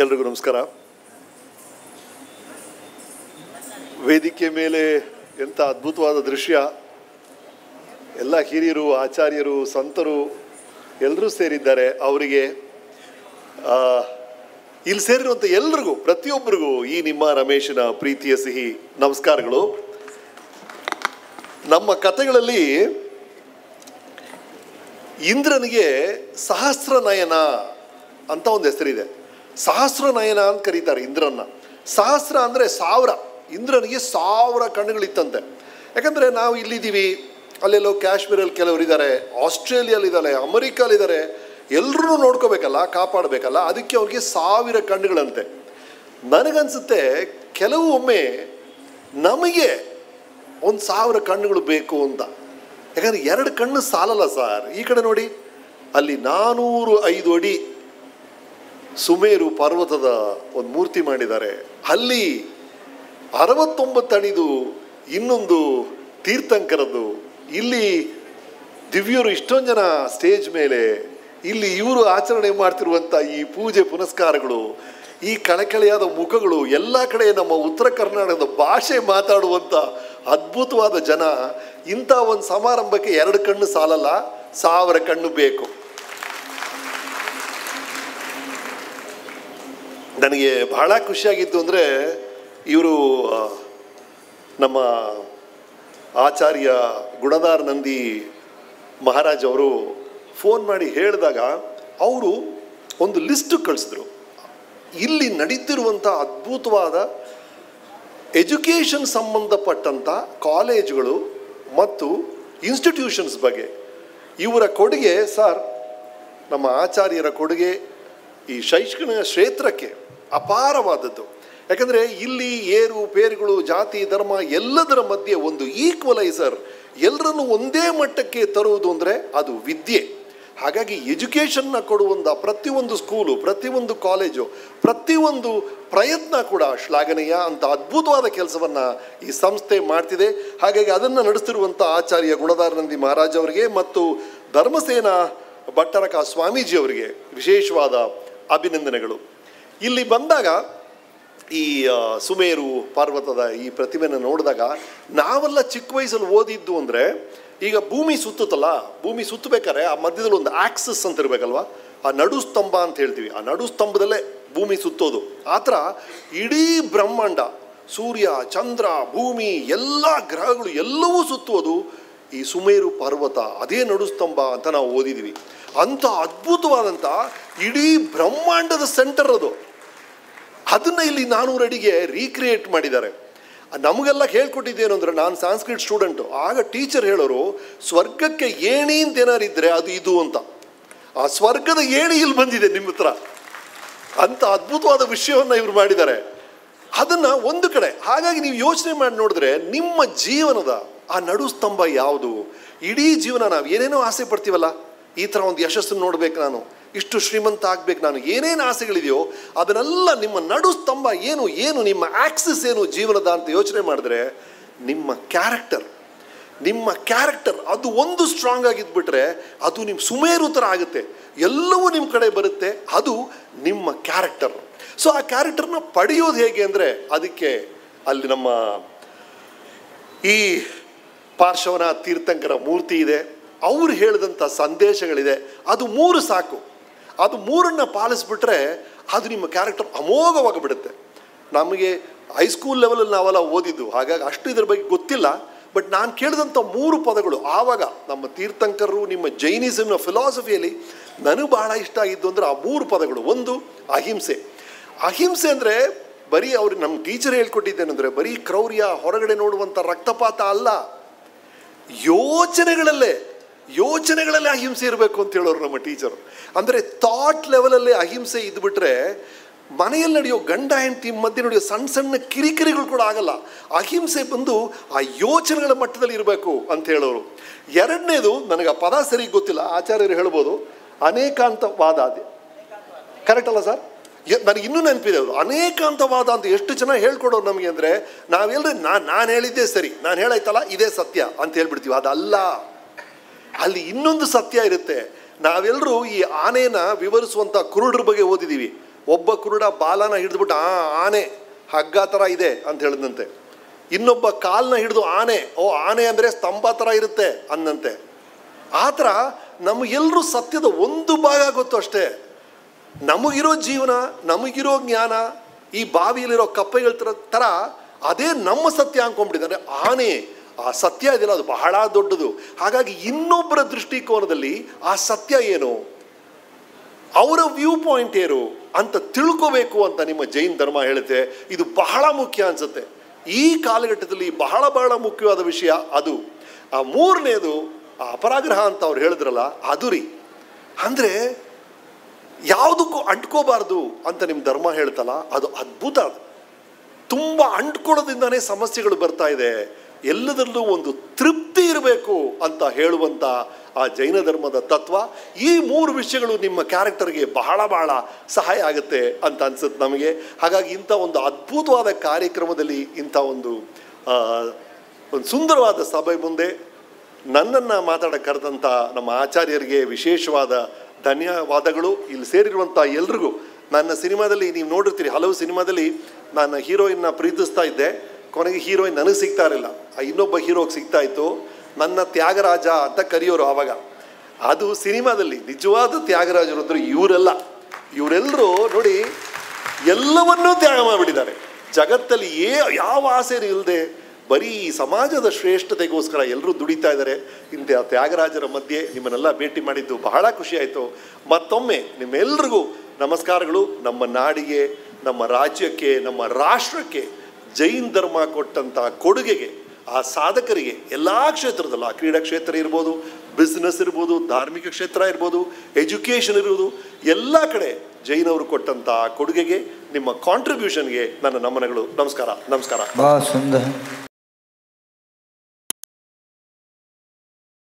ಎಲ್ರಿಗೂ ನಮಸ್ಕಾರ. ವೇದಿಕೆ ಮೇಲೆ ಎಂಥ ಅದ್ಭುತವಾದ ದೃಶ್ಯ. ಎಲ್ಲ ಹಿರಿಯರು, ಆಚಾರ್ಯರು, ಸಂತರು ಎಲ್ಲರೂ ಸೇರಿದ್ದಾರೆ. ಅವರಿಗೆ ಇಲ್ಲಿ ಸೇರಿರುವಂಥ ಎಲ್ರಿಗೂ, ಪ್ರತಿಯೊಬ್ಬರಿಗೂ ಈ ನಿಮ್ಮ ರಮೇಶನ ಪ್ರೀತಿಯ ಸಿಹಿ ನಮಸ್ಕಾರಗಳು. ನಮ್ಮ ಕಥೆಗಳಲ್ಲಿ ಇಂದ್ರನಿಗೆ ಸಹಸ್ರನಯನ ಅಂತ ಒಂದು ಹೆಸರಿದೆ. ಸಹಸ್ರನಯನ ಅಂತ ಕರೀತಾರೆ ಇಂದ್ರನ್ನ. ಸಹಸ್ರ ಅಂದರೆ 1000. ಇಂದ್ರನಿಗೆ 1000 ಕಣ್ಣುಗಳಿತ್ತಂತೆ. ಯಾಕಂದರೆ ನಾವು ಇಲ್ಲಿದ್ದೀವಿ, ಅಲ್ಲೆಲ್ಲೋ ಕಾಶ್ಮೀರಲ್ಲಿ ಕೆಲವರಿದ್ದಾರೆ, ಆಸ್ಟ್ರೇಲಿಯಲ್ಲಿದ್ದಾರೆ, ಅಮೆರಿಕಲ್ಲಿದ್ದಾರೆ, ಎಲ್ಲರೂ ನೋಡ್ಕೋಬೇಕಲ್ಲ, ಕಾಪಾಡಬೇಕಲ್ಲ, ಅದಕ್ಕೆ ಅವ್ರಿಗೆ 1000 ಕಣ್ಣುಗಳಂತೆ. ನನಗನ್ಸುತ್ತೆ ಕೆಲವೊಮ್ಮೆ ನಮಗೆ 1000 ಕಣ್ಣುಗಳು ಬೇಕು ಅಂತ. ಯಾಕಂದರೆ 2 ಕಣ್ಣು ಸಾಲಲ್ಲ ಸರ್. ಈ ಕಡೆ ನೋಡಿ, ಅಲ್ಲಿ 405 ಅಡಿ ಸುಮೇರು ಪರ್ವತದ ಒಂದು ಮೂರ್ತಿ ಮಾಡಿದ್ದಾರೆ. ಅಲ್ಲಿ 69 ಅಡಿದು ಇನ್ನೊಂದು ತೀರ್ಥಂಕರದ್ದು. ಇಲ್ಲಿ ದಿವ್ಯರು ಇಷ್ಟೊಂದು ಜನ ಸ್ಟೇಜ್ ಮೇಲೆ, ಇಲ್ಲಿ ಇವರು ಆಚರಣೆ ಮಾಡ್ತಿರುವಂಥ ಈ ಪೂಜೆ ಪುನಸ್ಕಾರಗಳು, ಈ ಕಳೆಕಳೆಯಾದ ಮುಖಗಳು, ಎಲ್ಲ ಕಡೆ ನಮ್ಮ ಉತ್ತರ ಕರ್ನಾಟಕದ ಭಾಷೆ ಮಾತಾಡುವಂಥ ಅದ್ಭುತವಾದ ಜನ. ಇಂಥ ಒಂದು ಸಮಾರಂಭಕ್ಕೆ 2 ಕಣ್ಣು ಸಾಲಲ್ಲ, 1000 ಕಣ್ಣು ಬೇಕು. ನನಗೆ ಬಹಳ ಖುಷಿಯಾಗಿತ್ತು ಅಂದರೆ, ಇವರು ನಮ್ಮ ಆಚಾರ್ಯ ಗುಣಧಾರ ನಂದಿ ಮಹಾರಾಜ್ ಅವರು ಫೋನ್ ಮಾಡಿ ಹೇಳಿದಾಗ ಅವರು ಒಂದು ಲಿಸ್ಟು ಕಳಿಸಿದ್ರು. ಇಲ್ಲಿ ನಡೀತಿರುವಂಥ ಅದ್ಭುತವಾದ ಎಜುಕೇಷನ್ ಸಂಬಂಧಪಟ್ಟಂಥ ಕಾಲೇಜುಗಳು ಮತ್ತು ಇನ್ಸ್ಟಿಟ್ಯೂಷನ್ಸ್ ಬಗ್ಗೆ ಇವರ ಕೊಡುಗೆ ಸರ್, ನಮ್ಮ ಆಚಾರ್ಯರ ಕೊಡುಗೆ ಈ ಶೈಕ್ಷಣಿಕ ಕ್ಷೇತ್ರಕ್ಕೆ ಅಪಾರವಾದದ್ದು. ಯಾಕಂದರೆ ಇಲ್ಲಿ ಏರು ಪೇರುಗಳು, ಜಾತಿ, ಧರ್ಮ ಎಲ್ಲದರ ಮಧ್ಯೆ ಒಂದು ಈಕ್ವಲೈಸರ್, ಎಲ್ಲರನ್ನು ಒಂದೇ ಮಟ್ಟಕ್ಕೆ ತರುವುದು ಅಂದರೆ ಅದು ವಿದ್ಯೆ. ಹಾಗಾಗಿ ಎಜುಕೇಷನ್ನ ಕೊಡುವಂಥ ಪ್ರತಿಯೊಂದು ಸ್ಕೂಲು, ಪ್ರತಿಯೊಂದು ಕಾಲೇಜು, ಪ್ರತಿಯೊಂದು ಪ್ರಯತ್ನ ಕೂಡ ಶ್ಲಾಘನೀಯ. ಅಂತ ಅದ್ಭುತವಾದ ಕೆಲಸವನ್ನು ಈ ಸಂಸ್ಥೆ ಮಾಡ್ತಿದೆ. ಹಾಗಾಗಿ ಅದನ್ನು ನಡೆಸ್ತಿರುವಂಥ ಆಚಾರ್ಯ ಗುಣಧಾರ ನಂದಿ ಮಹಾರಾಜ್ ಅವರಿಗೆ ಮತ್ತು ಧರ್ಮಸೇನ ಭಟ್ಟರಕ ಸ್ವಾಮೀಜಿಯವರಿಗೆ ವಿಶೇಷವಾದ ಅಭಿನಂದನೆಗಳು. ಇಲ್ಲಿ ಬಂದಾಗ ಈ ಸುಮೇರು ಪರ್ವತದ ಈ ಪ್ರತಿಮೆಯನ್ನು ನೋಡಿದಾಗ, ನಾವೆಲ್ಲ ಚಿಕ್ಕ ವಯಸ್ಸಲ್ಲಿ ಓದಿದ್ದು ಅಂದರೆ, ಈಗ ಭೂಮಿ ಸುತ್ತುತ್ತಲ್ಲ, ಭೂಮಿ ಸುತ್ತಬೇಕಾದ್ರೆ ಆ ಮಧ್ಯದಲ್ಲಿ ಒಂದು ಆಕ್ಸಿಸ್ ಅಂತ ಇರಬೇಕಲ್ವ, ಆ ನಡು ಸ್ತಂಭ ಅಂತ ಹೇಳ್ತೀವಿ, ಆ ನಡು ಸ್ತಂಭದಲ್ಲೇ ಭೂಮಿ ಸುತ್ತೋದು. ಆ ಥರ ಇಡೀ ಬ್ರಹ್ಮಾಂಡ, ಸೂರ್ಯ, ಚಂದ್ರ, ಭೂಮಿ, ಎಲ್ಲ ಗ್ರಹಗಳು ಎಲ್ಲವೂ ಸುತ್ತುವುದು ಈ ಸುಮೇರು ಪರ್ವತ, ಅದೇ ನಡು ಸ್ತಂಭ ಅಂತ ನಾವು ಓದಿದ್ವಿ. ಅಂಥ ಅದ್ಭುತವಾದಂಥ ಇಡೀ ಬ್ರಹ್ಮಾಂಡದ ಸೆಂಟರ್ ಅದು. ಅದನ್ನು ಇಲ್ಲಿ 400 ಅಡಿಗೆ ರೀಕ್ರಿಯೇಟ್ ಮಾಡಿದ್ದಾರೆ. ನಮಗೆಲ್ಲ ಹೇಳ್ಕೊಟ್ಟಿದ್ದೇನು ಅಂದರೆ, ನಾನು ಸಂಸ್ಕೃತ್ ಸ್ಟೂಡೆಂಟು, ಆಗ ಟೀಚರ್ ಹೇಳೋರು ಸ್ವರ್ಗಕ್ಕೆ ಏಣಿ ಅಂತ ಏನಾರು ಇದ್ದರೆ ಅದು ಇದು ಅಂತ. ಆ ಸ್ವರ್ಗದ ಏಣಿ ಇಲ್ಲಿ ಬಂದಿದೆ ನಿಮ್ಮ ಹತ್ರ. ಅಂಥ ಅದ್ಭುತವಾದ ವಿಷಯವನ್ನು ಇವರು ಮಾಡಿದ್ದಾರೆ. ಅದನ್ನು ಒಂದು ಕಡೆ, ಹಾಗಾಗಿ ನೀವು ಯೋಚನೆ ಮಾಡಿ ನೋಡಿದ್ರೆ ನಿಮ್ಮ ಜೀವನದ ಆ ನಡು ಸ್ತಂಭ ಯಾವುದು? ಇಡೀ ಜೀವನ ನಾವು ಏನೇನೋ ಆಸೆ ಪಡ್ತೀವಲ್ಲ, ಈ ಥರ ಒಂದು ಯಶಸ್ಸನ್ನು ನೋಡ್ಬೇಕು, ನಾನು ಇಷ್ಟು ಶ್ರೀಮಂತ ಆಗ್ಬೇಕು, ನಾನು ಏನೇನು ಆಸೆಗಳಿದೆಯೋ ಅದನ್ನೆಲ್ಲ ನಿಮ್ಮ ನಡು ಸ್ತಂಭ ಏನು, ಏನು ನಿಮ್ಮ ಆಕ್ಸಿಸ್ ಏನು ಜೀವನದ ಅಂತ ಯೋಚನೆ ಮಾಡಿದ್ರೆ, ನಿಮ್ಮ ಕ್ಯಾರೆಕ್ಟರ್ ಅದು ಒಂದು ಸ್ಟ್ರಾಂಗ್ ಆಗಿದ್ಬಿಟ್ರೆ ಅದು ನಿಮ್ಮ ಸುಮೇರು ಥರ ಆಗುತ್ತೆ, ಎಲ್ಲವೂ ನಿಮ್ಮ ಕಡೆ ಬರುತ್ತೆ. ಅದು ನಿಮ್ಮ ಕ್ಯಾರೆಕ್ಟರ್. ಸೊ ಆ ಕ್ಯಾರೆಕ್ಟರ್ನ ಪಡೆಯೋದು ಹೇಗೆ ಅಂದರೆ, ಅದಕ್ಕೆ ಅಲ್ಲಿ ನಮ್ಮ ಈ ಪಾರ್ಶ್ವನಾಥ ತೀರ್ಥಂಕರ ಮೂರ್ತಿ ಇದೆ, ಅವ್ರು ಹೇಳಿದಂಥ ಸಂದೇಶಗಳಿದೆ. ಅದು 3 ಸಾಕು. ಅದು 3ನ್ನು ಪಾಲಿಸ್ಬಿಟ್ರೆ ಅದು ನಿಮ್ಮ ಕ್ಯಾರೆಕ್ಟರ್ ಅಮೋಘವಾಗಿಬಿಡುತ್ತೆ. ನಮಗೆ ಹೈಸ್ಕೂಲ್ ಲೆವೆಲಲ್ಲಿ ನಾವೆಲ್ಲ ಓದಿದ್ದು, ಹಾಗಾಗಿ ಅಷ್ಟು ಇದ್ರ ಬಗ್ಗೆ ಗೊತ್ತಿಲ್ಲ. ಬಟ್ ನಾನು ಕೇಳಿದಂಥ 3 ಪದಗಳು ಆವಾಗ ನಮ್ಮ ತೀರ್ಥಂಕರರು, ನಿಮ್ಮ ಜೈನಿಸಮ್ನ ಫಿಲಾಸಫಿಯಲ್ಲಿ ನನಗೆ ಬಹಳ ಇಷ್ಟ ಆಗಿದ್ದು ಅಂದರೆ ಆ 3 ಪದಗಳು. ಒಂದು ಅಹಿಂಸೆ. ಅಹಿಂಸೆ ಅಂದರೆ ಬರೀ ಅವ್ರು ನಮ್ಮ ಟೀಚರ್ ಹೇಳ್ಕೊಟ್ಟಿದ್ದೇನೆಂದರೆ, ಬರೀ ಕ್ರೌರ್ಯ, ಹೊರಗಡೆ ನೋಡುವಂಥ ರಕ್ತಪಾತ ಅಲ್ಲ, ಯೋಚನೆಗಳಲ್ಲೇ ಅಹಿಂಸೆ ಇರಬೇಕು ಅಂತ ಹೇಳೋರು ನಮ್ಮ ಟೀಚರು. ಅಂದರೆ ಥಾಟ್ ಲೆವೆಲಲ್ಲೇ ಅಹಿಂಸೆ ಇದ್ಬಿಟ್ರೆ ಮನೆಯಲ್ಲಿ ನಡೆಯೋ ಗಂಡ ಹೆಂಡತಿ ಮಧ್ಯೆ ನಡೆಯೋ ಸಣ್ಣ ಸಣ್ಣ ಕಿರಿಕಿರಿಗಳು ಕೂಡ ಆಗಲ್ಲ. ಅಹಿಂಸೆ ಬಂದು ಆ ಯೋಚನೆಗಳ ಮಟ್ಟದಲ್ಲಿ ಇರಬೇಕು ಅಂತ ಹೇಳೋರು. 2ನೇದು, ನನಗೆ ಆ ಪದ ಸರಿ ಗೊತ್ತಿಲ್ಲ, ಆಚಾರ್ಯರು ಹೇಳ್ಬೋದು, ಅನೇಕಾಂತವಾದ. ಕರೆಕ್ಟ್ ಅಲ್ಲ ಸರ್? ನನಗೆ ಇನ್ನೂ ನೆನಪಿದೆ ಅದು, ಅನೇಕಾಂತವಾದ ಅಂತ ಎಷ್ಟು ಚೆನ್ನಾಗಿ ಹೇಳ್ಕೊಡೋರು ನಮಗೆ. ಅಂದರೆ ನಾವೆಲ್ಲರೂ ನಾನು ಹೇಳಿದ್ದೇ ಸರಿ, ನಾನು ಹೇಳಾಯ್ತಲ್ಲ ಇದೇ ಸತ್ಯ ಅಂತ ಹೇಳ್ಬಿಡ್ತೀವಿ. ಅದಲ್ಲ, ಅಲ್ಲಿ ಇನ್ನೊಂದು ಸತ್ಯ ಇರುತ್ತೆ. ನಾವೆಲ್ಲರೂ ಈ ಆನೆನ ವಿವರಿಸುವಂಥ ಕುರುಡ್ರ ಬಗ್ಗೆ ಓದಿದ್ದೀವಿ. ಒಬ್ಬ ಕುರುಡ ಬಾಲನ ಹಿಡಿದ್ಬಿಟ್ಟು ಆನೆ ಹಗ್ಗ ಥರ ಇದೆ ಅಂತ ಹೇಳಿದಂತೆ. ಇನ್ನೊಬ್ಬ ಕಾಲನ್ನ ಹಿಡಿದು ಆನೆ ಅಂದರೆ ಸ್ತಂಭ ಥರ ಇರುತ್ತೆ ಅಂದಂತೆ. ಆ ಥರ ನಮಗೆಲ್ಲರೂ ಸತ್ಯದ ಒಂದು ಭಾಗ ಗೊತ್ತು ಅಷ್ಟೇ. ನಮಗಿರೋ ಜೀವನ, ನಮಗಿರೋ ಜ್ಞಾನ ಈ ಬಾವಿಯಲ್ಲಿರೋ ಕಪ್ಪೆಗಳ ಥರ ಅದೇ ನಮ್ಮ ಸತ್ಯ ಅಂದ್ಕೊಂಡ್ಬಿಟ್ಟಿದ್ದಾರೆ. ಆನೆ ಆ ಸತ್ಯ ಇದೆಯಲ್ಲ ಅದು ಬಹಳ ದೊಡ್ಡದು. ಹಾಗಾಗಿ ಇನ್ನೊಬ್ಬರ ದೃಷ್ಟಿಕೋನದಲ್ಲಿ ಆ ಸತ್ಯ ಏನು, ಅವರ ವ್ಯೂ ಪಾಯಿಂಟ್ ಏನು ಅಂತ ತಿಳ್ಕೋಬೇಕು ಅಂತ ನಿಮ್ಮ ಜೈನ್ ಧರ್ಮ ಹೇಳುತ್ತೆ. ಇದು ಬಹಳ ಮುಖ್ಯ ಅನಿಸುತ್ತೆ ಈ ಕಾಲಘಟ್ಟದಲ್ಲಿ. ಬಹಳ ಬಹಳ ಮುಖ್ಯವಾದ ವಿಷಯ ಅದು. ಆ ಮೂರನೇದು ಆ ಅಪರಾಗ್ರಹ ಅಂತ ಅವ್ರು ಹೇಳಿದ್ರಲ್ಲ, ಅದು ರೀ. ಅಂದರೆ ಯಾವುದಕ್ಕೂ ಅಂಟ್ಕೋಬಾರ್ದು ಅಂತ ನಿಮ್ಮ ಧರ್ಮ ಹೇಳ್ತಲ್ಲ, ಅದು ಅದ್ಭುತ. ಅದು ತುಂಬ ಅಂಟ್ಕೊಳ್ಳೋದ್ರಿಂದನೇ ಸಮಸ್ಯೆಗಳು ಬರ್ತಾ ಇದೆ. ಎಲ್ಲದರಲ್ಲೂ ಒಂದು ತೃಪ್ತಿ ಇರಬೇಕು ಅಂತ ಹೇಳುವಂಥ ಆ ಜೈನ ಧರ್ಮದ ತತ್ವ, ಈ 3 ವಿಷಯಗಳು ನಿಮ್ಮ ಕ್ಯಾರೆಕ್ಟರ್ಗೆ ಬಹಳ ಬಹಳ ಸಹಾಯ ಆಗುತ್ತೆ ಅಂತ ಅನ್ಸುತ್ತೆ ನಮಗೆ. ಹಾಗಾಗಿ ಇಂಥ ಒಂದು ಅದ್ಭುತವಾದ ಕಾರ್ಯಕ್ರಮದಲ್ಲಿ, ಇಂಥ ಒಂದು ಸುಂದರವಾದ ಸಭೆ ಮುಂದೆ ನನ್ನನ್ನು ಮಾತಾಡಕ್ಕೆ ಕರೆದಂಥ ನಮ್ಮ ಆಚಾರ್ಯರಿಗೆ ವಿಶೇಷವಾದ ಧನ್ಯವಾದಗಳು. ಇಲ್ಲಿ ಸೇರಿರುವಂಥ ಎಲ್ರಿಗೂ, ನನ್ನ ಸಿನಿಮಾದಲ್ಲಿ ನೀವು ನೋಡಿರ್ತೀರಿ, ಹಲವು ಸಿನಿಮಾದಲ್ಲಿ ನಾನು ಹೀರೋಯಿನ್ನ ಪ್ರೀತಿಸ್ತಾ ಇದ್ದೆ, ಕೊನೆಗೆ ಹೀರೋಯಿನ್ ನನಗೆ ಸಿಗ್ತಾ ಇರಲಿಲ್ಲ, ಇನ್ನೊಬ್ಬ ಹೀರೋಗೆ ಸಿಗ್ತಾ ಇತ್ತು. ನನ್ನ ತ್ಯಾಗರಾಜ ಅಂತ ಕರೆಯೋರು ಆವಾಗ. ಅದು ಸಿನಿಮಾದಲ್ಲಿ ನಿಜವಾದ ತ್ಯಾಗರಾಜರು ಇವರೆಲ್ಲರೂ ನೋಡಿ ಎಲ್ಲವನ್ನೂ ತ್ಯಾಗ ಮಾಡಿಬಿಟ್ಟಿದ್ದಾರೆ. ಜಗತ್ತಲ್ಲಿ ಯಾವ ಆಸೆ ಇಲ್ಲದೆ ಬರೀ ಸಮಾಜದ ಶ್ರೇಷ್ಠತೆಗೋಸ್ಕರ ಎಲ್ಲರೂ ದುಡಿತಾ ಇದ್ದಾರೆ. ಇಂಥ ತ್ಯಾಗರಾಜರ ಮಧ್ಯೆ ನಿಮ್ಮನ್ನೆಲ್ಲ ಭೇಟಿ ಮಾಡಿದ್ದು ಬಹಳ ಖುಷಿಯಾಯಿತು. ಮತ್ತೊಮ್ಮೆ ನಿಮ್ಮೆಲ್ರಿಗೂ ನಮಸ್ಕಾರಗಳು. ನಮ್ಮ ನಾಡಿಗೆ, ನಮ್ಮ ರಾಜ್ಯಕ್ಕೆ, ನಮ್ಮ ರಾಷ್ಟ್ರಕ್ಕೆ ಜೈನ್ ಧರ್ಮ ಕೊಟ್ಟಂಥ ಕೊಡುಗೆಗೆ, ಆ ಸಾಧಕರಿಗೆ ಎಲ್ಲ ಕ್ಷೇತ್ರದಲ್ಲೂ, ಆ ಕ್ರೀಡಾ ಕ್ಷೇತ್ರ ಇರ್ಬೋದು, ಬಿಸ್ನೆಸ್ ಇರ್ಬೋದು, ಧಾರ್ಮಿಕ ಕ್ಷೇತ್ರ ಇರ್ಬೋದು, ಎಜುಕೇಷನ್ ಇರ್ಬೋದು, ಎಲ್ಲ ಕಡೆ ಜೈನವರು ಕೊಟ್ಟಂಥ ಕೊಡುಗೆಗೆ, ನಿಮ್ಮ ಕಾಂಟ್ರಿಬ್ಯೂಷನ್ಗೆ ನನ್ನ ನಮನಗಳು. ನಮಸ್ಕಾರ. ಬಹಳ ಸುಂದರ.